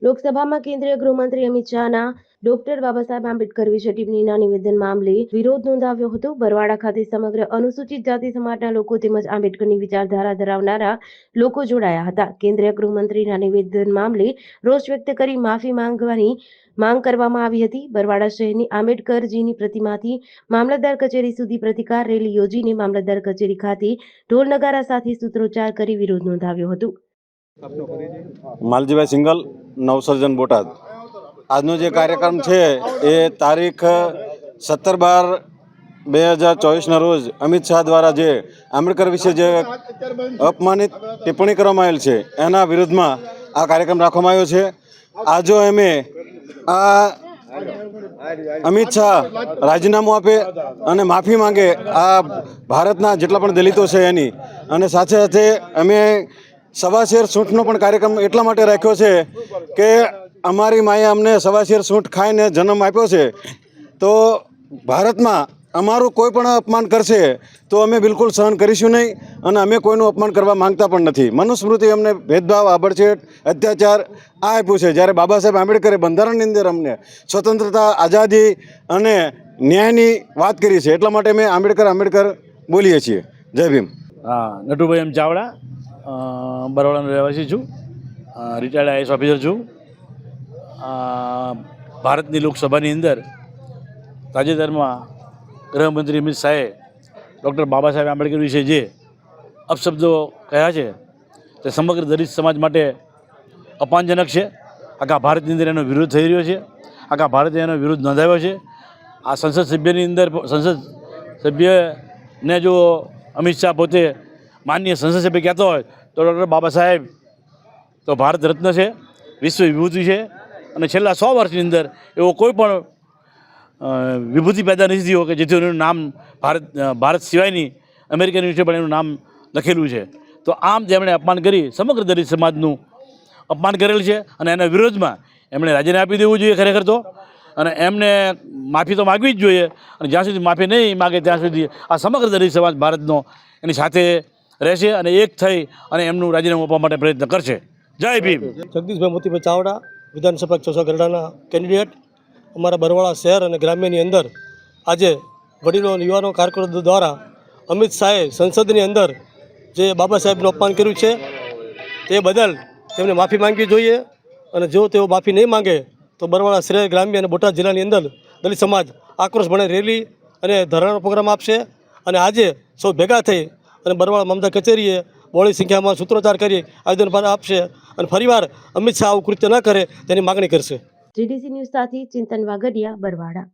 લોકસભામાં કેન્દ્રીય ગૃહમંત્રી અમિત શાહના ડોક્ટર બાબા સાહેબ આંબેડકર વિશે ટિપ્પણીના નિવેદન મામલે વિરોધ નોંધાવ્યો હતો. બરવાડા ખાતે સમગ્ર અનુસૂચિત જાતિ સમાજના લોકો તેમજ આંબેડકરની વિચારધારા ધરાવનારા લોકો જોડાયા હતા. કેન્દ્રીય ગૃહમંત્રીના નિવેદન મામલે રોષ વ્યક્ત કરી માફી માંગવાની માંગ કરવામાં આવી હતી. બરવાડા શહેરની આંબેડકરજીની પ્રતિમાથી મામલતદાર કચેરી સુધી પ્રતિકાર રેલી યોજીને મામલતદાર કચેરી ખાતે ઢોલ નગારા સાથે સૂત્રોચ્ચાર કરી વિરોધ નોંધાવ્યો હતો. માલજીભાઈ સિંગલ, નવસર્જન, બોટાદ. આજનો જે કાર્યક્રમ છે એ તારીખ 17/12/2024ના રોજ અમિત શાહ દ્વારા જે આંબેડકર વિશે જે અપમાનિત ટિપ્પણી કરવામાં આવેલ છે એના વિરુદ્ધમાં આ કાર્યક્રમ રાખવામાં આવ્યો છે. આજો અમે આ અમિત શાહ રાજીનામું આપે અને માફી માંગે આ ભારતના જેટલા પણ દલિતો છે એની, અને સાથે સાથે અમે સવાશેર સૂંઠનો પણ કાર્યક્રમ એટલા માટે રાખ્યો છે કે અમારી માએ અમને સવાશેર સૂંઠ ખાઈને જન્મ આપ્યો છે, તો ભારતમાં અમારું કોઈ પણ અપમાન કરશે તો અમે બિલકુલ સહન કરીશું નહીં, અને અમે કોઈનું અપમાન કરવા માંગતા પણ નથી. મનુસ્મૃતિ અમને ભેદભાવ, આબડછેડ, અત્યાચાર આ આપ્યું છે, જ્યારે બાબા સાહેબ આંબેડકરે બંધારણની અંદર અમને સ્વતંત્રતા, આઝાદી અને ન્યાયની વાત કરી છે. એટલા માટે અમે આંબેડકર બોલીએ છીએ. જય ભીમ. હા, નટુભાઈ એમ ચાવડા, બરોડાનો રહેવાસી છું, રિટાયર્ડ આઈએસ ઓફિસર છું. ભારતની લોકસભાની અંદર તાજેતરમાં ગૃહમંત્રી અમિત શાહે ડૉક્ટર બાબા સાહેબ આંબેડકર વિશે જે અપશબ્દો કહ્યા છે તે સમગ્ર દલિત સમાજ માટે અપમાનજનક છે. આખા ભારતની અંદર એનો વિરોધ થઈ રહ્યો છે, આખા ભારતે એનો વિરોધ નોંધાવ્યો છે. આ સંસદ સભ્યની અંદર સંસદ સભ્યને જો અમિત શાહ પોતે માનનીય સંસદ સભ્ય કહેતો હોય તો ડૉક્ટર બાબા સાહેબ તો ભારત રત્ન છે, વિશ્વ વિભૂતિ છે, અને છેલ્લા 100 વર્ષની અંદર એવો કોઈ પણ વિભૂતિ પેદા નથી થયો કે જેથી એનું નામ ભારત સિવાયની અમેરિકન યુનિવર્સિટી પણ એનું નામ લખેલું છે. તો આમ તેમણે અપમાન કરી સમગ્ર દલિત સમાજનું અપમાન કરેલ છે, અને એના વિરોધમાં એમણે રાજીનામું આપી દેવું જોઈએ ખરેખર તો, અને એમને માફી તો માગવી જ જોઈએ. અને જ્યાં સુધી માફી નહીં માગે ત્યાં સુધી આ સમગ્ર દલિત સમાજ ભારતનો એની સાથે રહેશે અને એક થઈ અને એમનું રાજીનામું આપવા માટે પ્રયત્ન કરશે. જય ભીમ. જગદીશભાઈ મોતીભાઈ ચાવડા, વિધાનસભા ચોસા ગરડાના કેન્ડિડેટ. અમારા બરવાડા શહેર અને ગ્રામ્યની અંદર આજે વડીલો અને યુવાનો કાર્યકરો દ્વારા અમિત શાહે સંસદની અંદર જે બાબા સાહેબનું અપમાન કર્યું છે તે બદલ તેમને માફી માંગવી જોઈએ, અને જો તેઓ માફી નહીં માંગે તો બરવાડા શહેર, ગ્રામ્ય અને બોટાદ જિલ્લાની અંદર દલિત સમાજ આક્રોશભરે રેલી અને ધરણાનો પ્રોગ્રામ આપશે. અને આજે સૌ ભેગા થઈ અને બરવાડા મામલતદાર કચેરીએ બહોળી સંખ્યામાં સૂત્રોચ્ચાર કરી આવેદનપત્ર આપશે, અને ફરીવાર અમિત શાહ આવું કૃત્ય ન કરે તેની માગણી કરશે. જીડીસી ન્યૂઝ સાથે ચિંતન વાગડિયા, બરવાડા.